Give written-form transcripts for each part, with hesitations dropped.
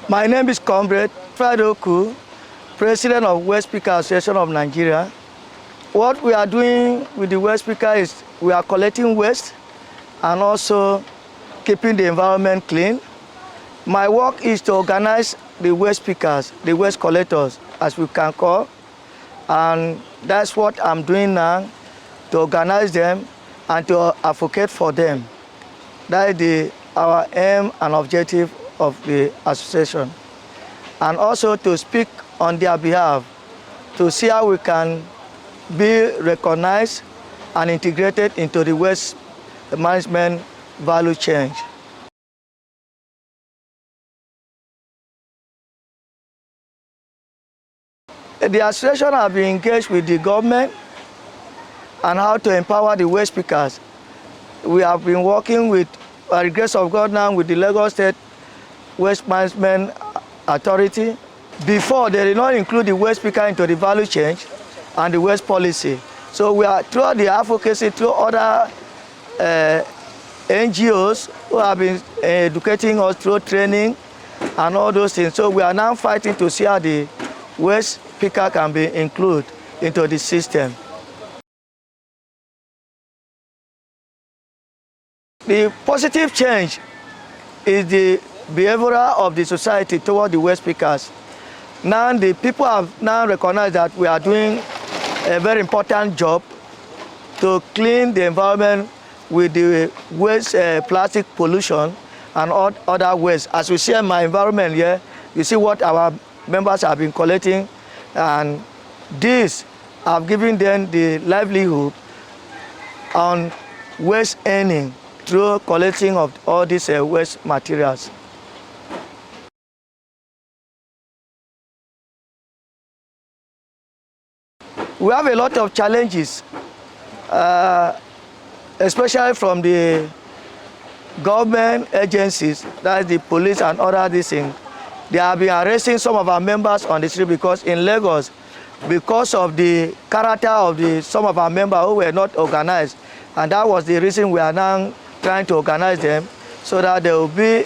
My name is Comrade Friday Oku, President of Waste Picker Association of Nigeria. What we are doing with the waste picker is we are collecting waste and also keeping the environment clean. My work is to organize the waste pickers, the waste collectors, as we can call, and that's what I'm doing now, to organize them and to advocate for them. That is our aim and objective of the association. And also to speak on their behalf, to see how we can be recognized and integrated into the waste management value chain. The association has been engaged with the government and how to empower the waste pickers. We have been working with, by the grace of God now, with the Lagos State Waste Management Authority. Before, they did not include the waste picker into the value chain and the waste policy. So we are, through the advocacy, through other NGOs who have been educating us through training and all those things. So we are now fighting to see how the waste picker can be included into the system. The positive change is the behavior of the society toward the waste pickers. Now the people have now recognized that we are doing a very important job to clean the environment with the waste, plastic pollution and other waste. As we see in my environment here, you see what our members have been collecting, and this have given them the livelihood on waste earning through collecting of all these waste materials. We have a lot of challenges, especially from the government agencies, that is the police and other these things. They have been arresting some of our members on the street because in Lagos, because of the character of some of our members who were not organized, and that was the reason we are now trying to organize them so that there will be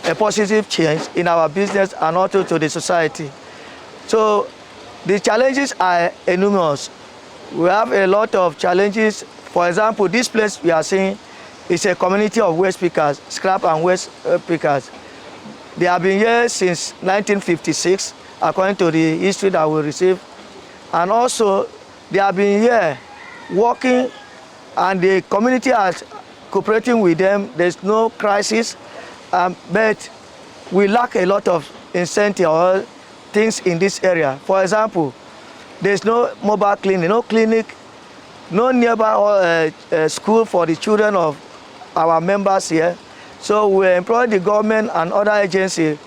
a positive change in our business and also to the society. So the challenges are enormous. We have a lot of challenges. For example, this place we are seeing is a community of waste pickers, scrap and waste pickers. They have been here since 1956, according to the history that we received. And also, they have been here working, and the community is cooperating with them. There's no crisis, but we lack a lot of incentive or things in this area. For example, there's no mobile clinic, no clinic, no nearby school for the children of our members here. So we employ the government and other agencies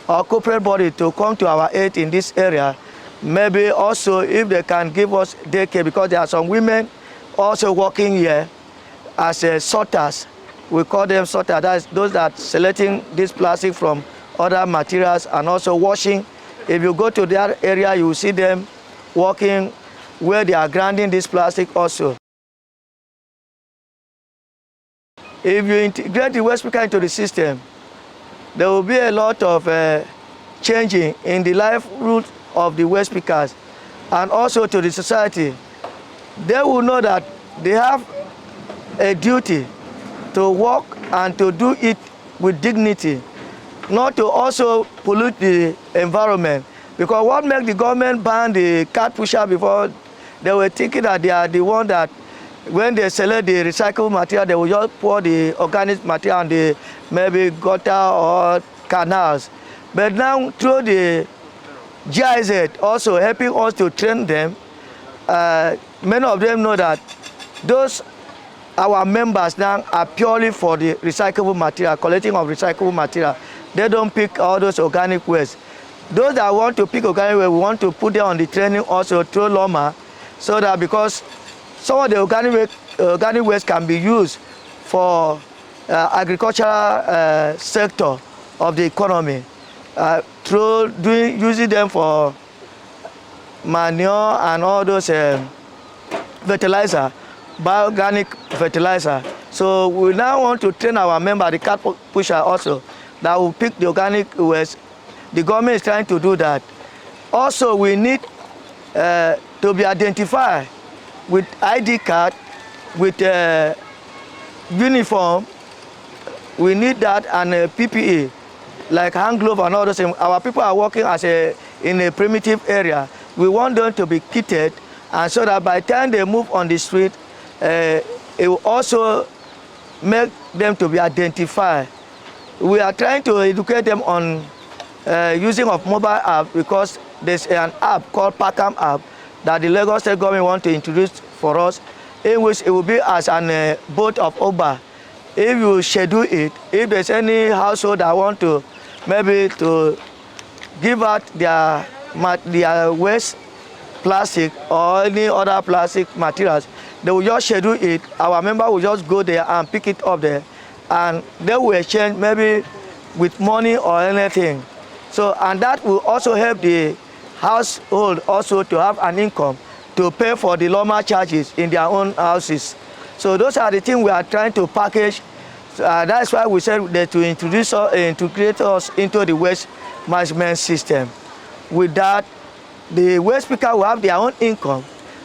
or corporate body to come to our aid in this area. Maybe also if they can give us daycare, because there are some women also working here as sorters. We call them sorters. That's those that selecting this plastic from other materials and also washing. If you go to that area, you will see them working where they are grinding this plastic also. If you integrate the waste picker into the system, there will be a lot of changing in the life route of the waste pickers and also to the society. They will know that they have a duty to work and to do it with dignity, not to also pollute the environment. Because what makes the government ban the cart pusher before, they were thinking that they are the one that when they select the recycled material, they will just pour the organic material on the maybe gutter or canals. But now through the GIZ also helping us to train them, many of them know that those our members now are purely for the recyclable material, collecting of recyclable material. They don't pick all those organic waste. Those that want to pick organic waste, we want to put them on the training also through Loma, so that because some of the organic waste can be used for agricultural sector of the economy, through using them for manure and all those fertilizer, bioorganic fertilizer. So we now want to train our member, the cart pusher also, that will pick the organic waste The government is trying to do that. Also, we need to be identified with ID card, with uniform. We need that, and PPE, like hand glove and all those things. Our people are working in a primitive area. We want them to be kitted, and so that by the time they move on the street, it will also make them to be identified. We are trying to educate them on using of mobile app, because there's an app called Pakam app that the Lagos State government want to introduce for us, in which it will be as an boat of Uber. If you schedule it, if there's any household that want to maybe to give out their waste plastic or any other plastic materials, they will just schedule it. Our member will just go there and pick it up there, and they will exchange maybe with money or anything. So, and that will also help the household also to have an income to pay for the normal charges in their own houses. So those are the things we are trying to package. That's why we said that to integrate us into the waste management system. With that, the waste picker will have their own income.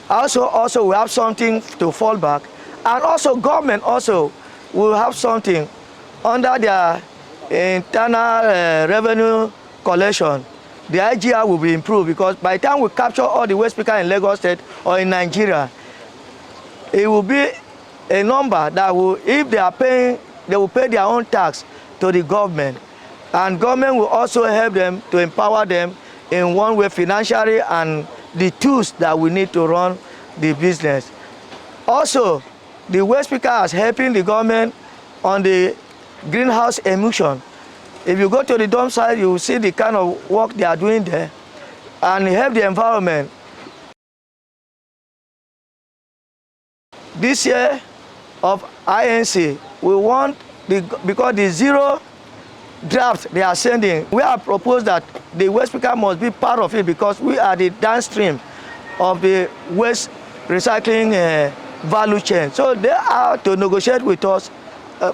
Also we have something to fall back, and also government also will have something under their internal revenue collection. The IGR will be improved, because by the time we capture all the waste picker in Lagos State or in Nigeria, it will be a number that will, if they are paying, they will pay their own tax to the government, and government will also help them to empower them in one way financially and the tools that we need to run the business. Also, the waste picker is helping the government on the greenhouse emission. If you go to the dump site, you will see the kind of work they are doing there, and help the environment. This year of INC, we want, because the zero draft they are sending, we have proposed that the waste picker must be part of it, because we are the downstream of the waste recycling value chain. So they are to negotiate with us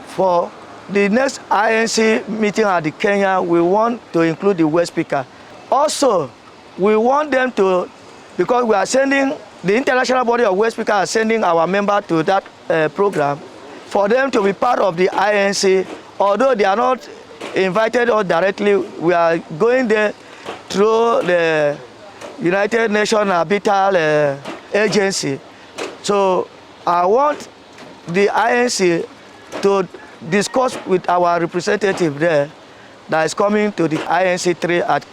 for the next INC meeting at the Kenya. We want to include the waste picker. Also, we want them to, because we are sending, the international body of waste picker are sending our member to that program, for them to be part of the INC. Although they are not invited us directly, we are going there through the United Nations Habitat Agency. So I want the INC to discuss with our representative there that is coming to the INC 3 at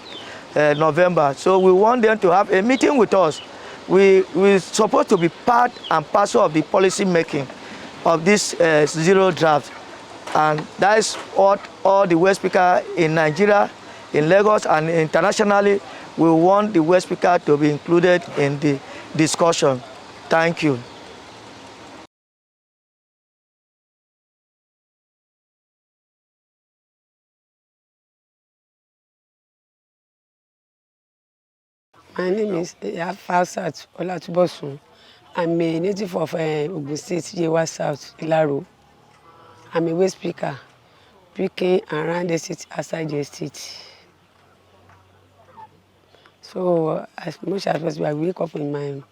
November. So we want them to have a meeting with us. We're supposed to be part and parcel of the policy making of this zero draft. And that is what all the waste picker in Nigeria, in Lagos, and internationally, we want the waste picker to be included in the discussion. Thank you. My name is Iya Fausat Olatunbosun. I'm a native of Ogun State, Yewa South, Ilaro. I'm a waste picker, picking around the city, outside the estate. So as much as possible, I wake up early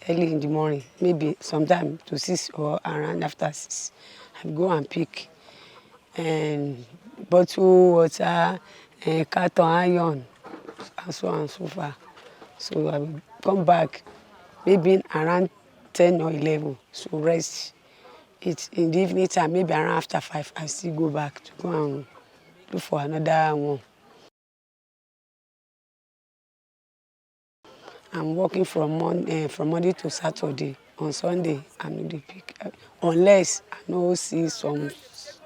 in the morning, maybe sometime to 6 or around after 6. I go and pick bottle water, carton iron, and so on and so forth. So I will come back maybe around 10 or 11, so rest. It's in the evening time, maybe around after 5, I still go back to go and look for another one. I'm working from Monday to Saturday. On Sunday, I'm not the pick, unless I know see some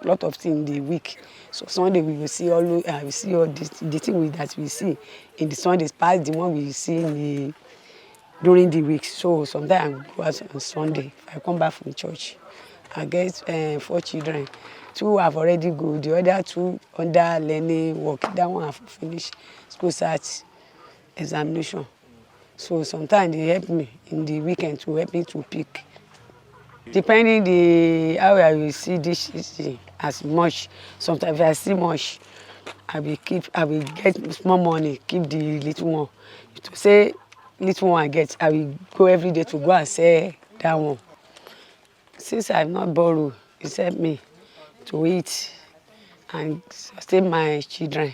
lot of things in the week. So Sunday we will see all we see all the thing that we see in the Sundays past the one we see during the week. So sometimes I go out on Sunday. If I come back from church, I get 4 children. 2 have already go. The other 2 under learning work. That one have finished school start examination. So sometimes they help me in the weekend to help me to pick. Depending the how I will see this as much. Sometimes if I see much, I will get small money, keep the little one. To say little one I get, I will go every day to go and sell that one. Since I have not borrowed, it helped me to eat and sustain my children.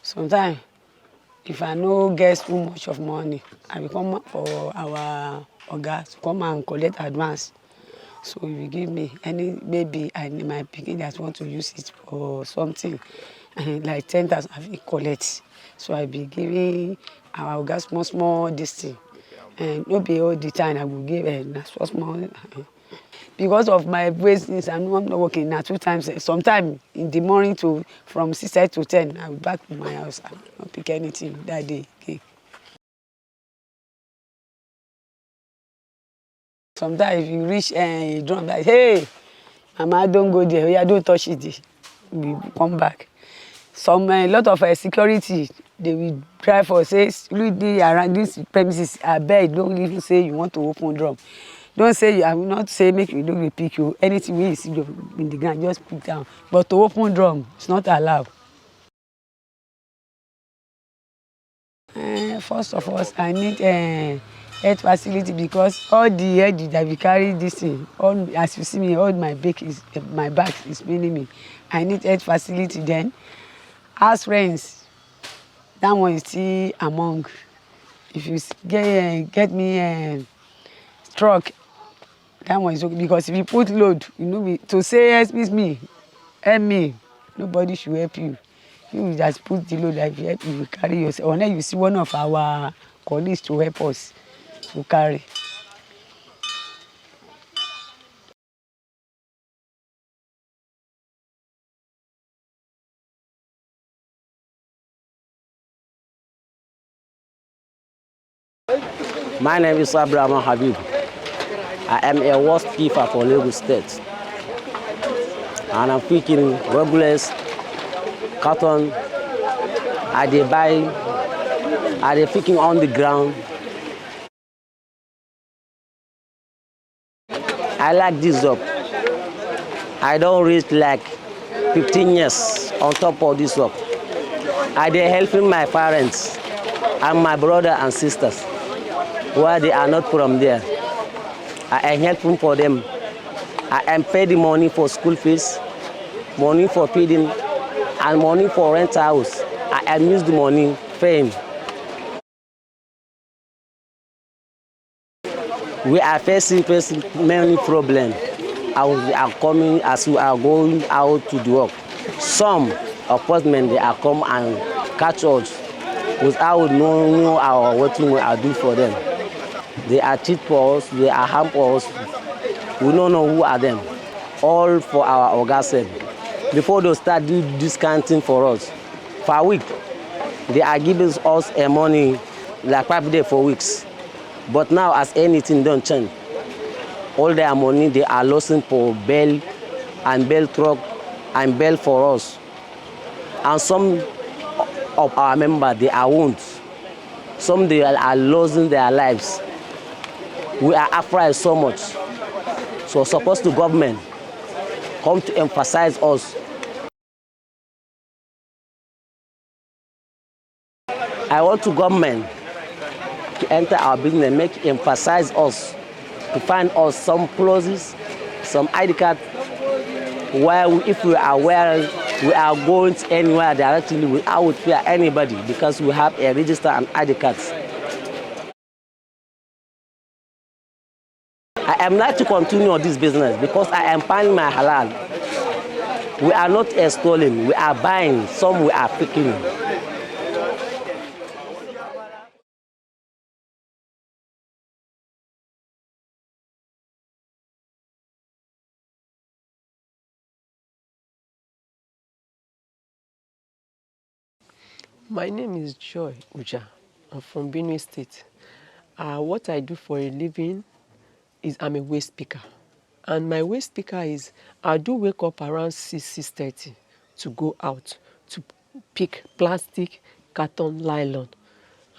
Sometimes, if I no get too much of money, I will come for our oga to come and collect advance. So he will give me any, maybe I need my pikin that want to use it for something, like 10,000 I will collect. So I be giving our oga small this thing. And no be all the time I will give small. Because of my business, I'm not working now 2 times. Sometimes in the morning from 6 to 10, I will back to my house. I will not pick anything that day. Okay. Sometimes if you reach a drum like, hey, Mama, don't go there. Yeah, don't touch it. We come back. A lot of security, they will drive for say, look around this premises. I beg, don't even say you want to open drum. Don't say, I will not say make you don't pick you. Anything we see in the ground, just pick down. But to open drum, it's not allowed. First of all, I need health facility because all the head that we carry this thing, all as you see me, all my back is paining me. I need health facility then. House rents, that one is still among. If you get me truck, that one is okay because if you put load, you know, to say excuse me, help me, nobody should help you. You just put the load like help you carry yourself. Unless you see one of our colleagues to help us to carry. My name is Habib. I am a worst keeper for Lagos State. And I'm picking regulars, cotton. I dey picking on the ground. I like this job. I don't reach like 15 years on top of this job. I dey helping my parents and my brother and sisters where they are not from there. I am helping for them. I am paying the money for school fees, money for feeding, and money for rent house. I am use the money paying. We are facing many problems as we are coming, as we are going out to do work. Some appointment they are come and catch us without knowing what we are doing for them. They are cheat for us, they are harm for us. We don't know who are them. All for our orgasm. Before they start do this kind of thing for us, for a week, they are giving us a money like 5 days for weeks. But now as anything don't change, all their money they are losing for bail and bail truck and bail for us. And some of our members, they are wounded. Some they are losing their lives. We are afraid so much. So supposed to government come to emphasize us. I want to government to enter our business, make emphasize us, to find us some clauses, some ID card, where if we are well, we are going to anywhere directly without fear anybody because we have a register and ID cards. I am not to continue on this business because I am buying my halal. We are not stealing, we are buying, some we are picking. My name is Ujah. I'm from Benue State. What I do for a living is I'm a waste picker. And my waste picker is I do wake up around 6:30 to go out to pick plastic, carton, nylon,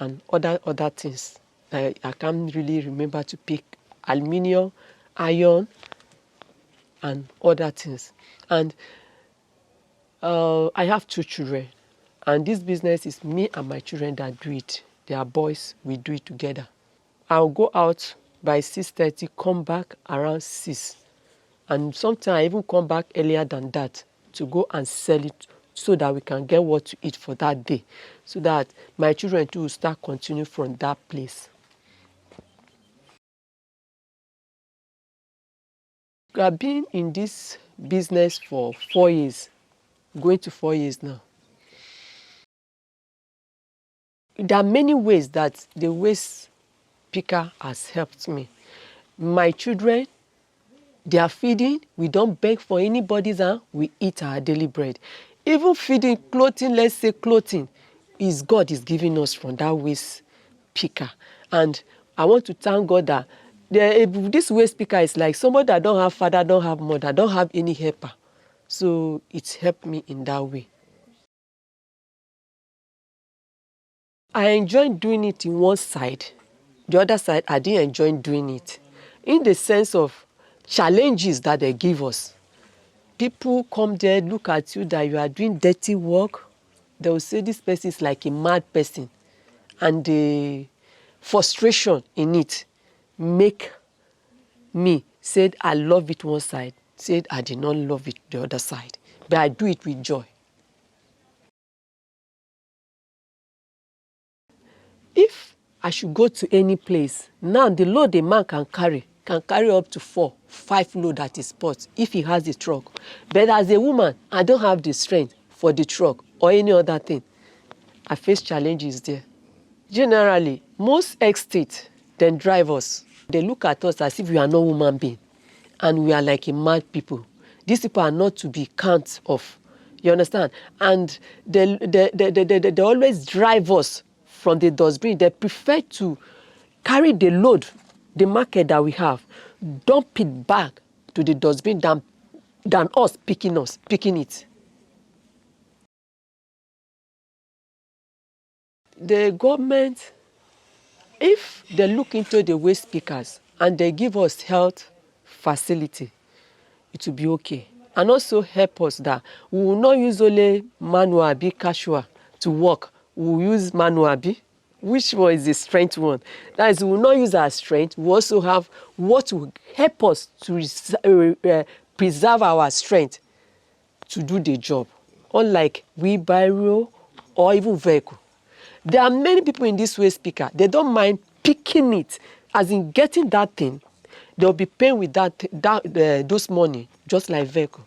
and other things. I can't really remember to pick aluminium, iron, and other things. And I have 2 children, and this business is me and my children that do it. They are boys, we do it together. I'll go out by 6:30, come back around 6. And sometimes I even come back earlier than that to go and sell it so that we can get what to eat for that day, so that my children too will start continuing from that place. I've been in this business for 4 years, going to 4 years now. There are many ways that the waste picker has helped me. My children, they are feeding, we don't beg for anybody's hand, we eat our daily bread. Even feeding, clothing, let's say clothing, is God is giving us from that waste picker. And I want to thank God that this waste picker is like somebody that don't have father, don't have mother, don't have any helper. So it's helped me in that way. I enjoy doing it in one side. The other side, I didn't enjoy doing it. In the sense of challenges that they give us. People come there, look at you that you are doing dirty work. They will say this person is like a mad person. And the frustration in it make me said I love it one side, said I did not love it the other side. But I do it with joy. If I should go to any place, now the load a man can carry up to 4, 5 load at his spot if he has the truck. But as a woman, I don't have the strength for the truck or any other thing. I face challenges there. Generally, most estates, then drivers, they look at us as if we are not human beings and we are like a mad people. These people are not to be counted of. You understand? And they always drive us from the dustbin. They prefer to carry the load, the market that we have, dump it back to the dustbin than us picking it. The government, if they look into the waste pickers and they give us health facility, it will be okay. And also help us that we will not use only manual, casual to work. We will use manual, which one is the strength one? That is, we will not use our strength. We also have what will help us to preserve our strength to do the job. Unlike wheelbarrow or even vehicle. There are many people in this waste picker, they don't mind picking it, as in getting that thing. They'll be paying with those money, just like vehicle.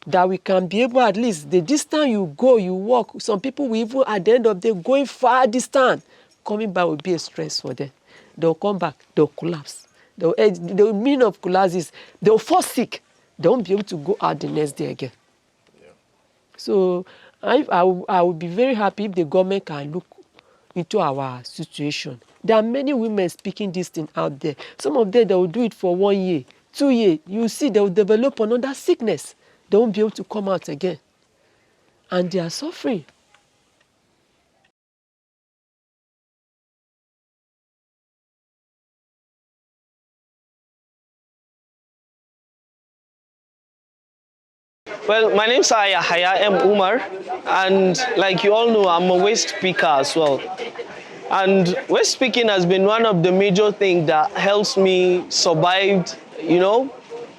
That we can be able, at least, the distance you go, you walk. Some people will even, at the end of the day, going far distance. Coming back will be a stress for them. They'll come back, they'll collapse. The meaning of collapse is they'll fall sick. They won't be able to go out the next day again. Yeah. So I will be very happy if the government can look into our situation. There are many women speaking this thing out there. Some of them, they will do it for 1 year, 2 years. You see, they will develop another sickness. They won't be able to come out again. And they are suffering. Well, my name is Yahaya Umar, and like you all know, I'm a waste picker as well. And waste picking has been one of the major things that helps me survive. You know,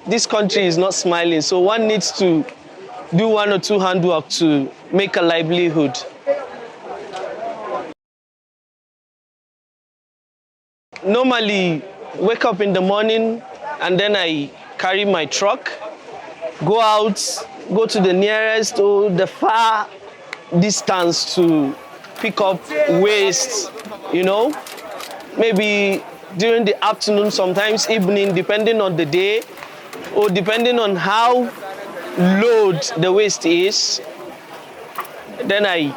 this country is not smiling, so one needs to do 1 or 2 handwork to make a livelihood. Normally, wake up in the morning and then I carry my truck, go out, go to the nearest or the far distance to pick up waste, you know, maybe during the afternoon, sometimes evening, depending on the day or depending on how load the waste is. Then I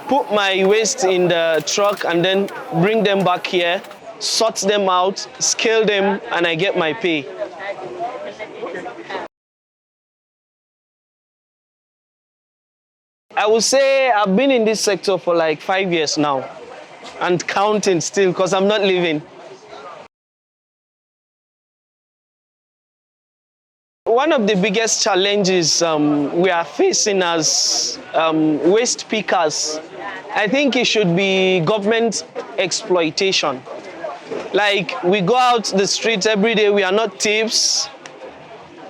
put my waste in the truck and then bring them back here, sort them out, scale them, and I get my pay. I would say I've been in this sector for like 5 years now and counting still because I'm not leaving. one of the biggest challenges we are facing as waste pickers, I think it should be government exploitation. Like, we go out the streets every day, we are not thieves.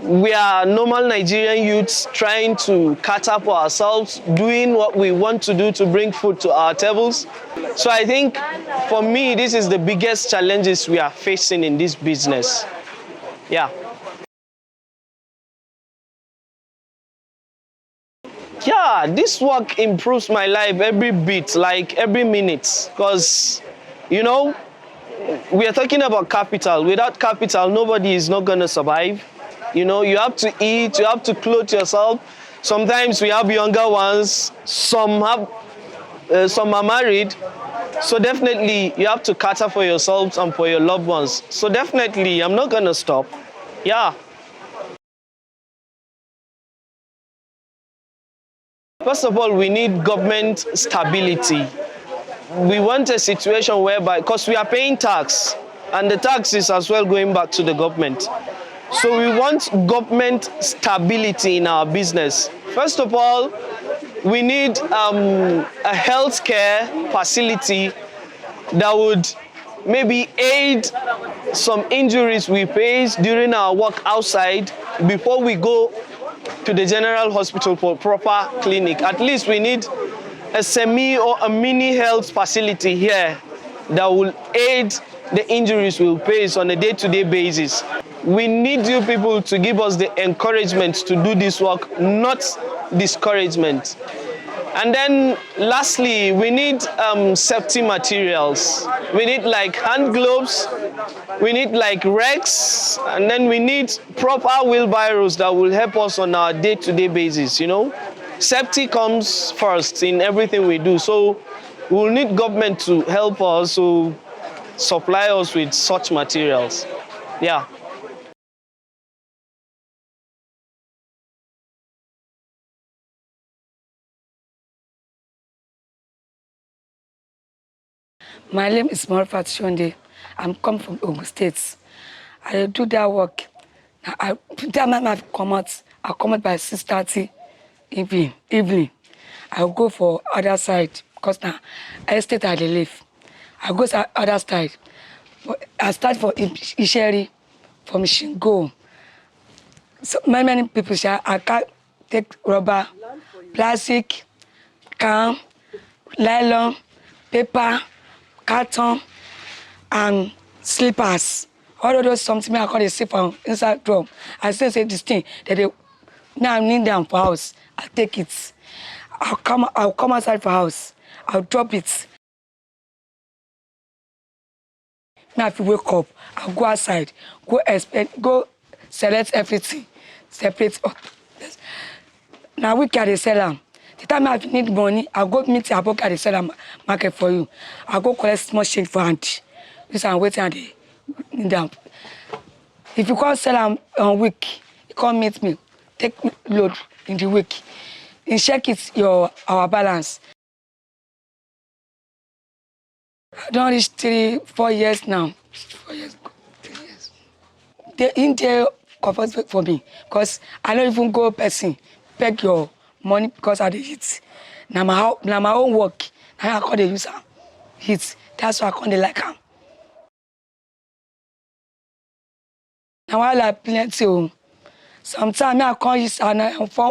We are normal Nigerian youths trying to catch up for ourselves, doing what we want to do to bring food to our tables. So I think, for me, this is the biggest challenges we are facing in this business. Yeah. Yeah, this work improves my life every bit, like every minute. Because, you know, we are talking about capital. Without capital, nobody is not going to survive. You know, you have to eat, you have to clothe yourself. Sometimes we have younger ones, some are married. So definitely, you have to cater for yourselves and for your loved ones. So definitely, I'm not going to stop. Yeah. First of all, we need government stability. We want a situation whereby, because we are paying tax, and the tax is as well going back to the government. So we want government stability in our business. First of all, we need a healthcare facility that would maybe aid some injuries we face during our work outside before we go to the general hospital for proper clinic. At least we need a semi or a mini health facility here that will aid the injuries we'll face on a day-to-day basis. We need you people to give us the encouragement to do this work, not discouragement. And then lastly, we need safety materials. We need like hand gloves, we need like racks, and then we need proper wheelbarrows that will help us on our day-to-day basis, you know. Safety comes first in everything we do. So we'll need government to help us to supply us with such materials. Yeah. My name is Morufat Shonde. I'm come from Ogun State. I do that work. I come out by 6:30 evening. I'll go for other side because now estate I dey live. I go to other side. I start for Isheri, from Shingo. So many people say I can't take rubber, plastic, can, nylon, paper, carton, and slippers. All of those something I call a see from inside drum. I say this thing that they now I need them for house. I take it. I'll come outside for house. I'll drop it. Now if you wake up, I'll go outside, go select everything, separate up. Now we can sell them. The time I need money, I'll go meet your book at the seller market for you. I'll go collect small change for hand. This I'm waiting and they need them. If you can't sell them on week, you can't meet me. Take load in the week. You check it our balance. I don't reach 4 years now. 4 years, 3 years. They in there comfortable for me because I don't even go person beg your money because I dey hit. Now my own work. Now I call the user hit. That's why I call the like am. Now I like plenty. Sometimes I can't use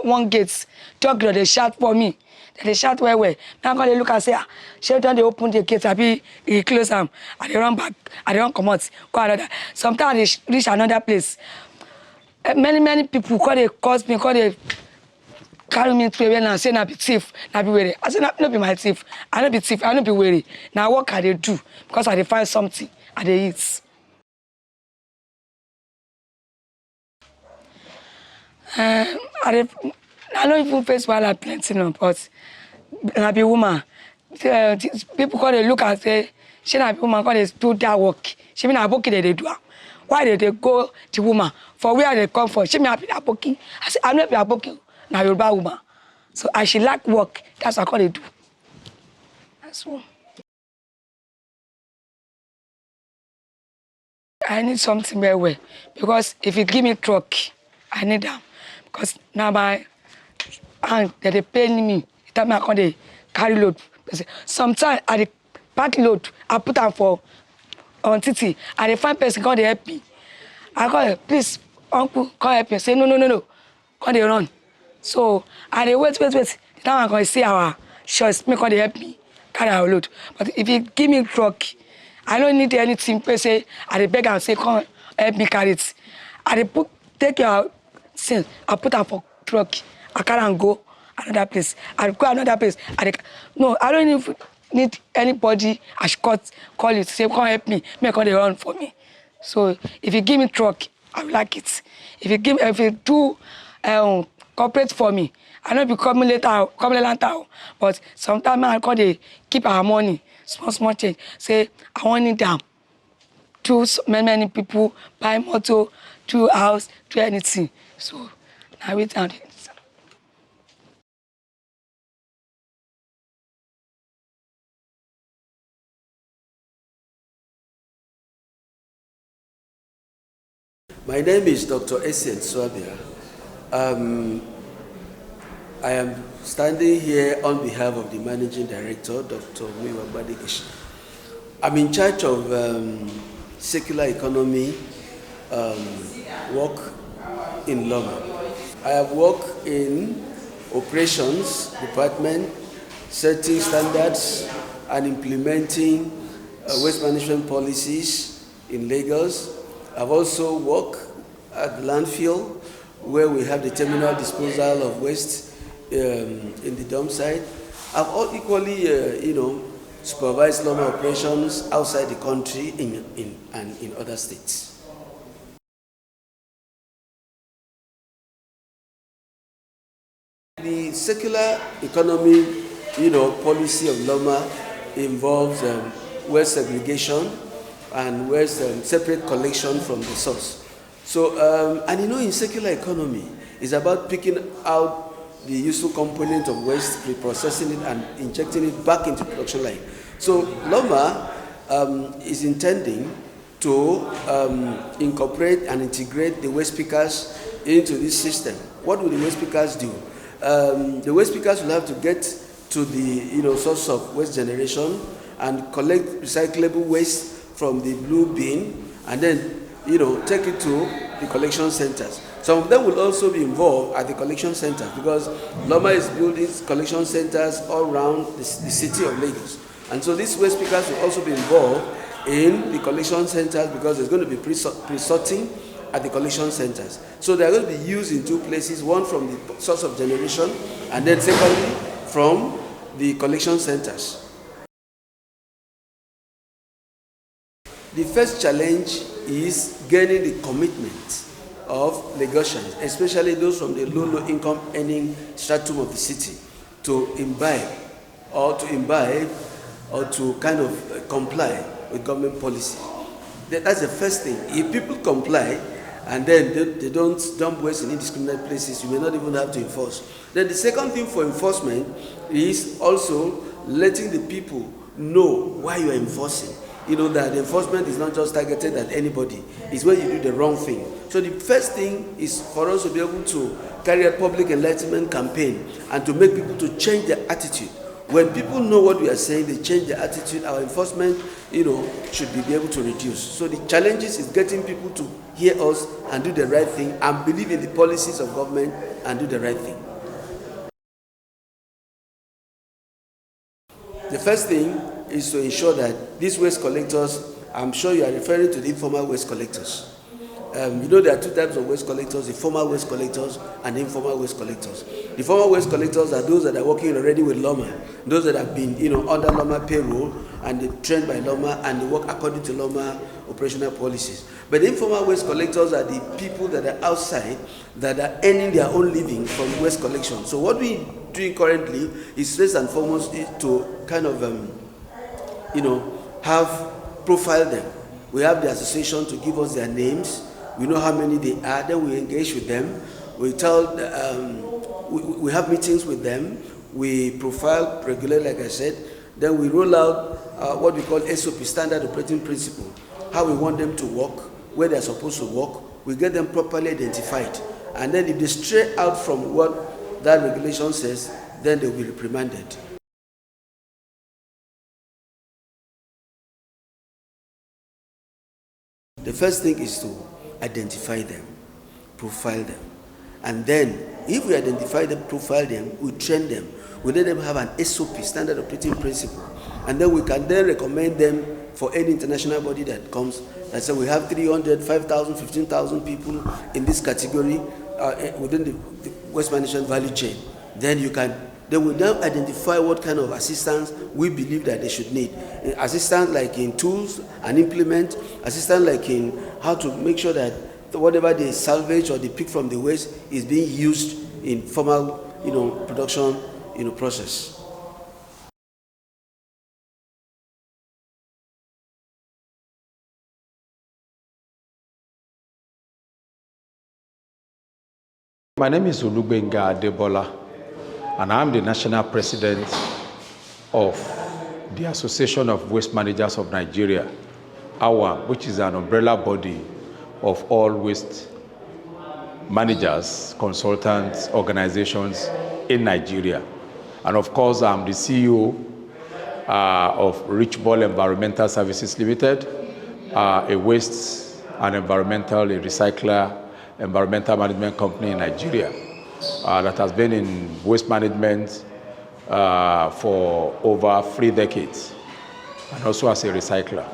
one gate. Talk they shout for me. They shout well. Now I look and say, she don't they open the gate, he close them. And they run back, and they run come out. Go another. Sometimes they reach another place. Many people call they cause me, call they carry me to where and say na be thief, na be weary. I say no be my thief. I no be thief, I no be weary. Now what can they do? Because I dey find something, I dey eat. I don't even face while I plenty now, but I be woman. People call they look and say, she na be woman, call they do that work. She mean aboki they do. Why did they go to woman? For where they come from? She mean I be aboki. I say I'm not be aboki. Now Yoruba woman. So I she like work. That's what they do. That's all. I need something very well because if you give me truck, I need them because now my hand they pay me. Tell me I can't carry load. Sometimes I dey pack load, I put them for on titi. I dey find person come dey help me. I call please, uncle, come help me. Say no. Come dey run. So I dey wait. The time I can see our shots, make come dey help me carry our load. But if you give me truck, I don't need anything. Per say I dey beg and say come help me carry it. I dey take your things, I put them for truck. I carry and go another place. I go another place. I don't even need anybody. I should call it. Say come help me. Make come dey run for me. So if you give me truck, I will like it. If you do corporate for me, I know be coming later, but sometimes I call they keep our money, small change. Say I want it down. Do many people buy motor, do house, do anything. So now we down. My name is Dr. Essien Nsuabia. I am standing here on behalf of the Managing Director, Dr. Gesellschaft. I'm in charge of secular economy work in Loma. I have worked in operations department, setting standards and implementing waste management policies in Lagos. I've also worked at the landfill where we have the terminal disposal of waste in the dump site. I've all equally, supervised Loma operations outside the country and in other states. The secular economy, policy of Loma involves waste segregation and waste separate collection from the source. So, in secular economy, it's about picking out the useful component of waste, reprocessing it, and injecting it back into production line. So, Loma is intending to incorporate and integrate the waste pickers into this system. What will the waste pickers do? The waste pickers will have to get to the source of waste generation and collect recyclable waste from the blue bin and then take it to the collection centers. Some of them will also be involved at the collection centers because Loma is building collection centers all around the city of Lagos. And so these waste pickers will also be involved in the collection centers because there's going to be pre-sorting at the collection centers. So they're going to be used in two places, one from the source of generation and then secondly from the collection centers. The first challenge is gaining the commitment of Lagosians, especially those from the low income earning stratum of the city, to imbibe or to kind of comply with government policy. That's the first thing. If people comply and then they don't dump waste in indiscriminate places, you may not even have to enforce. Then the second thing for enforcement is also letting the people know why you are enforcing. That the enforcement is not just targeted at anybody. It's when you do the wrong thing. So the first thing is for us to be able to carry a public enlightenment campaign and to make people to change their attitude. When people know what we are saying, they change their attitude. Our enforcement, should be able to reduce. So the challenges is getting people to hear us and do the right thing and believe in the policies of government and do the right thing. The first thing is to ensure that these waste collectors, I'm sure you are referring to the informal waste collectors. There are two types of waste collectors, the formal waste collectors and the informal waste collectors. The formal waste collectors are those that are working already with Loma, those that have been under Loma payroll and they're trained by Loma and they work according to Loma operational policies. But the informal waste collectors are the people that are outside that are earning their own living from waste collection. So what we're doing currently is first and foremost to kind of have profiled them. We have the association to give us their names. We know how many they are. Then we engage with them. We have meetings with them. We profile regularly, like I said. Then we roll out what we call SOP, Standard Operating Principle, how we want them to work, where they're supposed to work. We get them properly identified. And then if they stray out from what that regulation says, then they will be reprimanded. The first thing is to identify them, profile them. And then, if we identify them, profile them, we train them, we let them have an SOP, standard operating principle. And then we can then recommend them for any international body that comes and say we have 300, 5,000, 15,000 people in this category within the waste management value chain. Then they will now identify what kind of assistance we believe that they should need. Assistance like in tools and implement, assistance like in how to make sure that whatever they salvage or they pick from the waste is being used in formal, production, process. My name is Gbenga Adebola, and I'm the National President of the Association of Waste Managers of Nigeria, AWA, which is an umbrella body of all waste managers, consultants, organizations in Nigeria. And of course, I'm the CEO of Richball Environmental Services Limited, a waste and environmental recycler environmental management company in Nigeria that has been in waste management for over 3 decades, and also as a recycler.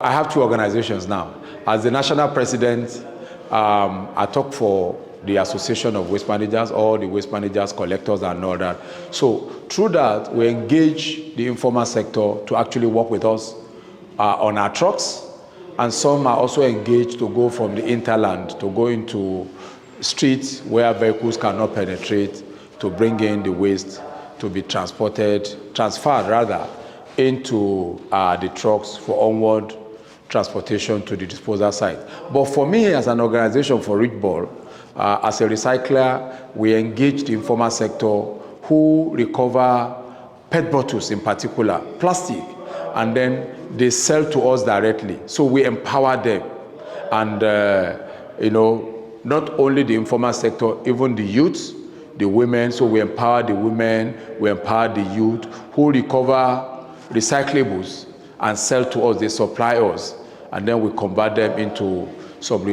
I have 2 organizations now. As the national president, I talk for the Association of Waste Managers, all the waste managers, collectors, and all that. So through that, we engage the informal sector to actually work with us on our trucks, and some are also engaged to go from the hinterland to go into streets where vehicles cannot penetrate, to bring in the waste to be transferred into the trucks for onward transportation to the disposal site. But for me, as an organization for Richball, as a recycler, we engage the informal sector who recover PET bottles in particular, plastic, and then they sell to us directly. So we empower them. And, not only the informal sector, even the youth, the women. So we empower the women, we empower the youth who recover recyclables and sell to us, they supply us. And then we convert them into some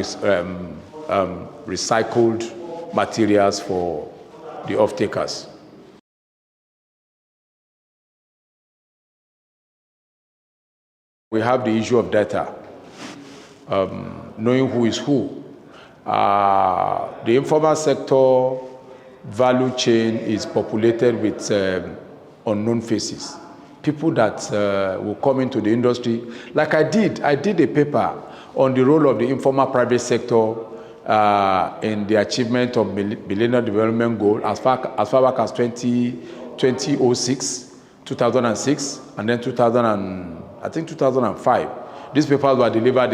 recycled materials for the off-takers. We have the issue of data, knowing who is who. The informal sector value chain is populated with unknown faces. People that will come into the industry. Like I did a paper on the role of the informal private sector in the achievement of Millennium Development Goal as far back as 2006, 2006, and then 2005. These papers were delivered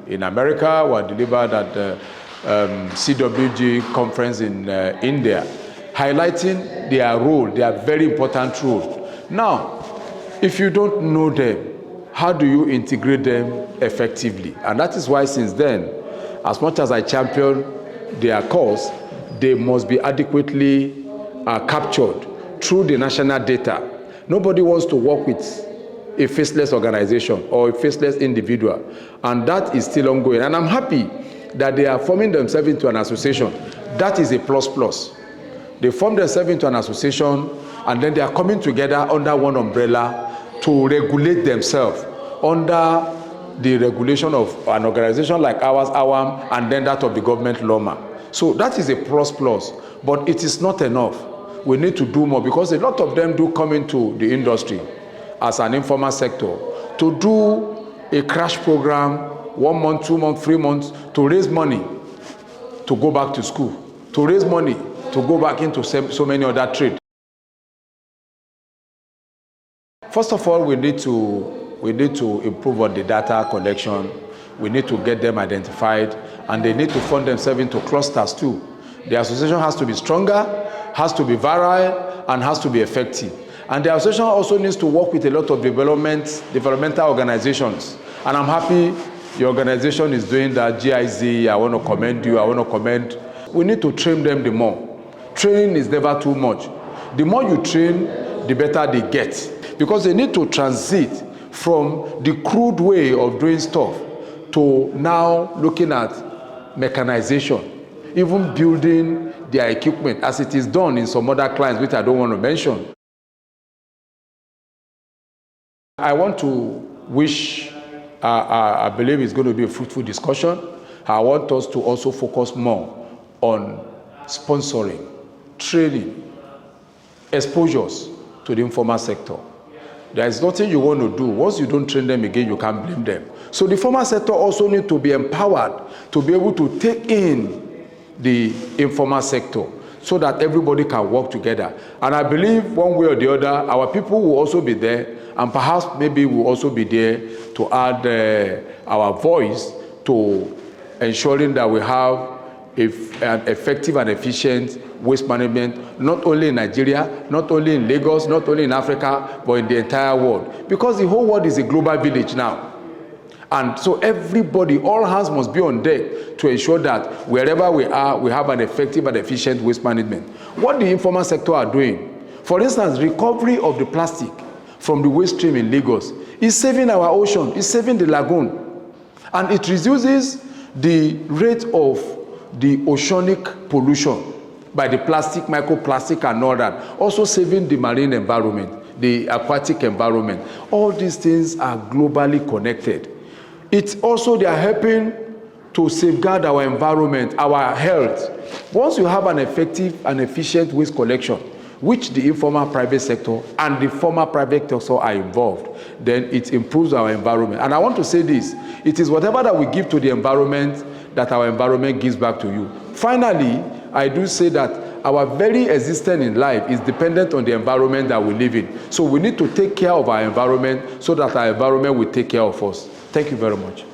in America, were delivered at the CWG conference in India, highlighting their role, their very important role. Now, if you don't know them, how do you integrate them effectively? And that is why since then, as much as I champion their cause, they must be adequately captured through the national data. Nobody wants to work with a faceless organization or a faceless individual, and that is still ongoing. And I'm happy that they are forming themselves into an association. That is a plus. They form themselves into an association, and then they are coming together under one umbrella to regulate themselves under the regulation of an organization like ours, AWAM, and then that of the government LOMA. So that is a plus, but it is not enough. We need to do more, because a lot of them do come into the industry as an informal sector to do a crash program, 1 month, 2 months, 3 months, to raise money to go back to school, to raise money to go back into so many other trades. First of all, we need to improve on the data collection. We need to get them identified, and they need to fund themselves into clusters too. The association has to be stronger, has to be virile, and has to be effective. And the association also needs to work with a lot of developmental organizations. And I'm happy Your organization is doing that, GIZ, I want to commend you, I want to commend. We need to train them the more. Training is never too much. The more you train, the better they get. Because they need to transit from the crude way of doing stuff to now looking at mechanization, even building their equipment as it is done in some other clients, which I don't want to mention. I want to wish, I believe it's going to be a fruitful discussion. I want us to also focus more on sponsoring, training, exposures to the informal sector. There is nothing you want to do. Once you don't train them again, you can't blame them. So the formal sector also needs to be empowered to be able to take in the informal sector so that everybody can work together. And I believe one way or the other, our people will also be there, and perhaps maybe we'll also be there to add our voice to ensuring that we have an effective and efficient waste management, not only in Nigeria, not only in Lagos, not only in Africa, but in the entire world. Because the whole world is a global village now. And so everybody, all hands must be on deck to ensure that wherever we are, we have an effective and efficient waste management. What the informal sector are doing, for instance, recovery of the plastic from the waste stream in Lagos is saving our ocean, is saving the lagoon. And it reduces the rate of the oceanic pollution by the plastic, microplastic and all that, also saving the marine environment, the aquatic environment. All these things are globally connected. It's also, they are helping to safeguard our environment, our health. Once you have an effective and efficient waste collection, which the informal private sector and the formal private sector are involved, then it improves our environment. And I want to say this, it is whatever that we give to the environment that our environment gives back to you. Finally, I do say that our very existence in life is dependent on the environment that we live in. So we need to take care of our environment so that our environment will take care of us. Thank you very much.